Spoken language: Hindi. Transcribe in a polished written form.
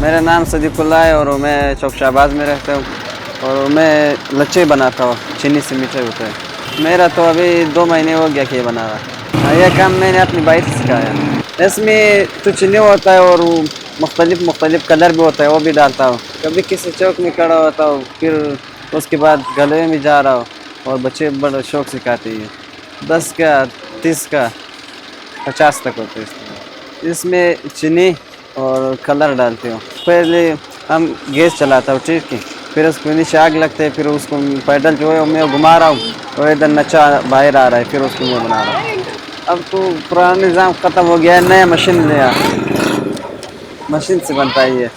मेरा नाम सदीकुल्ला है और मैं चौक शाहबाज में रहता हूँ और मैं लच्छे बनाता हूँ, चीनी से मीठे होते हैं। मेरा तो अभी 2 महीने हो गया कि ये बना रहा। यह काम मैंने अपनी भाई से सिखाया। इसमें तो चीनी होता है और मुख्तलिफ कलर भी होता है, वो भी डालता हूँ। कभी किसी चौक में खड़ा होता हूँ, फिर उसके बाद गले में जा रहा हूँ और बच्चे बड़े शौक से खाते हैं। 10 का, 30 का, 50 तक होते हैं। इसमें चीनी और कलर डालते हो। पहले हम गैस चलाता हूँ, ठीक है, फिर उसको नीचे आग लगते है, फिर उसको पैडल जो है मैं घुमा रहा हूँ और इधर नचा बाहर आ रहा है, फिर उसको मैं बना रहा हूँ। अब तो पुराना निज़ाम ख़त्म हो गया है, नया मशीन लिया, मशीन से बनता है ये।